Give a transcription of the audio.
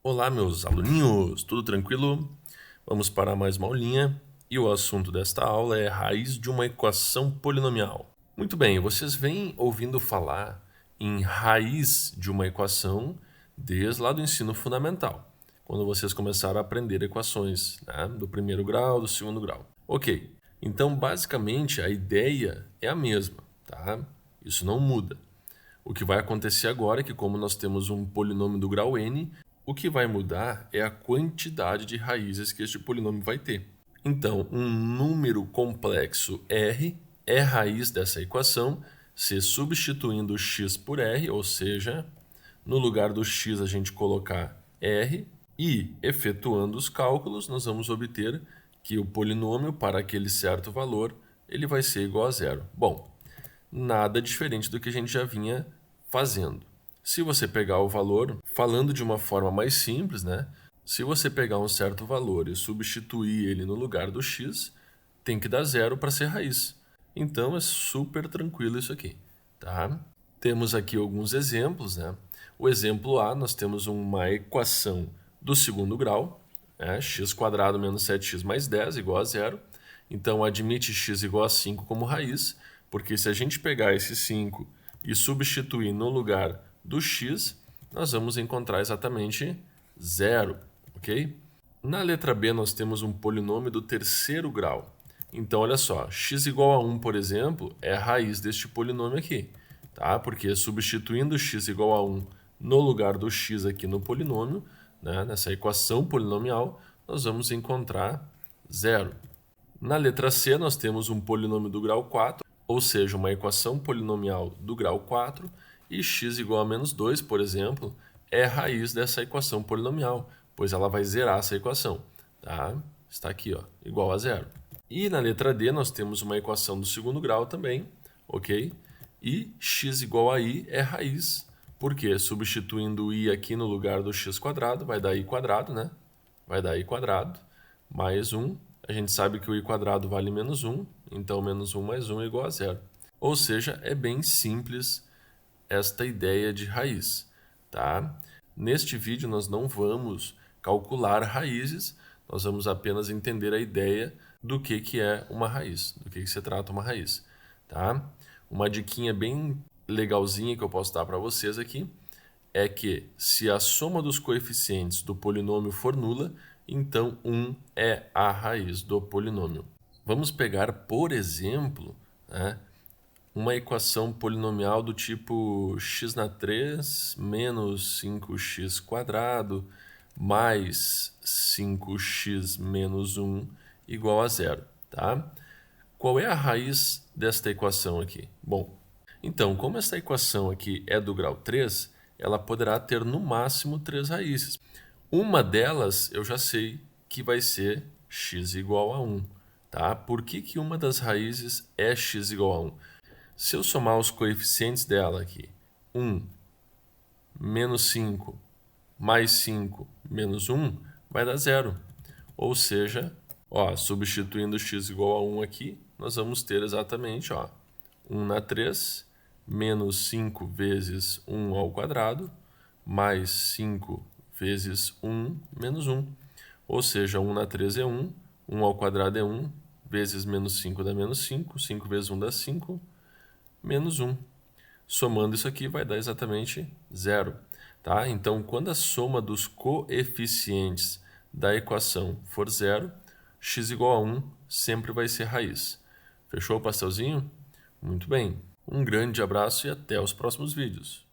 Olá, meus aluninhos, tudo tranquilo? Vamos para mais uma aulinha e o assunto desta aula é raiz de uma equação polinomial. Muito bem, vocês vêm ouvindo falar em raiz de uma equação desde lá do ensino fundamental, quando vocês começaram a aprender equações, né, do primeiro grau, do segundo grau. Ok, então basicamente a ideia é a mesma, tá? Isso não muda. O que vai acontecer agora é que, como nós temos um polinômio do grau n, o que vai mudar é a quantidade de raízes que este polinômio vai ter. Então, um número complexo r é raiz dessa equação se substituindo x por r, ou seja, no lugar do x a gente colocar r, e efetuando os cálculos nós vamos obter que o polinômio para aquele certo valor ele vai ser igual a zero. Bom, nada diferente do que a gente já vinha fazendo. Se você pegar o valor, falando de uma forma mais simples, né? Se você pegar um certo valor e substituir ele no lugar do x, tem que dar zero para ser raiz. Então é super tranquilo isso aqui, tá? Temos aqui alguns exemplos, né? O exemplo A, nós temos uma equação do segundo grau, né? X² menos 7x mais 10 igual a zero. Então admite x igual a 5 como raiz, porque se a gente pegar esse 5 e substituir no lugar do x, nós vamos encontrar exatamente zero, ok? Na letra B nós temos um polinômio do terceiro grau. Então olha só, x igual a 1, por exemplo, é a raiz deste polinômio aqui, tá? Porque substituindo x igual a 1 no lugar do x aqui no polinômio, né, nessa equação polinomial, nós vamos encontrar zero. Na letra C nós temos um polinômio do grau 4, ou seja, uma equação polinomial do grau 4, e x igual a menos 2, por exemplo, é a raiz dessa equação polinomial, pois ela vai zerar essa equação, tá? Está aqui, ó, igual a zero. E na letra D nós temos uma equação do segundo grau também, ok? E x igual a i é raiz, porque substituindo o i aqui no lugar do x², vai dar i², né? Vai dar i² mais 1. A gente sabe que o i² vale menos 1, então menos 1 mais 1 é igual a zero. Ou seja, é bem simples esta ideia de raiz, tá? Neste vídeo nós não vamos calcular raízes, nós vamos apenas entender a ideia do que é uma raiz, do que se trata uma raiz, tá? Uma diquinha bem legalzinha que eu posso dar para vocês aqui é que se a soma dos coeficientes do polinômio for nula, então 1 é a raiz do polinômio. Vamos pegar, por exemplo, né, uma equação polinomial do tipo x³ menos 5x² mais 5x menos 1 igual a zero, tá? Qual é a raiz desta equação aqui? Bom, então, como esta equação aqui é do grau 3, ela poderá ter no máximo 3 raízes. Uma delas eu já sei que vai ser x igual a 1, tá? Por que uma das raízes é x igual a 1? Se eu somar os coeficientes dela aqui, 1 menos 5 mais 5 menos 1, vai dar zero. Ou seja, ó, substituindo x igual a 1 aqui, nós vamos ter exatamente, ó, 1 na 3 menos 5 vezes 1 ao quadrado mais 5 vezes 1 menos 1. Ou seja, 1 na 3 é 1, 1 ao quadrado é 1, vezes menos 5 dá menos 5, 5 vezes 1 dá 5, menos 1. Somando isso aqui vai dar exatamente zero, tá? Então, quando a soma dos coeficientes da equação for zero, x igual a 1 sempre vai ser raiz. Fechou o pastelzinho? Muito bem. Um grande abraço e até os próximos vídeos.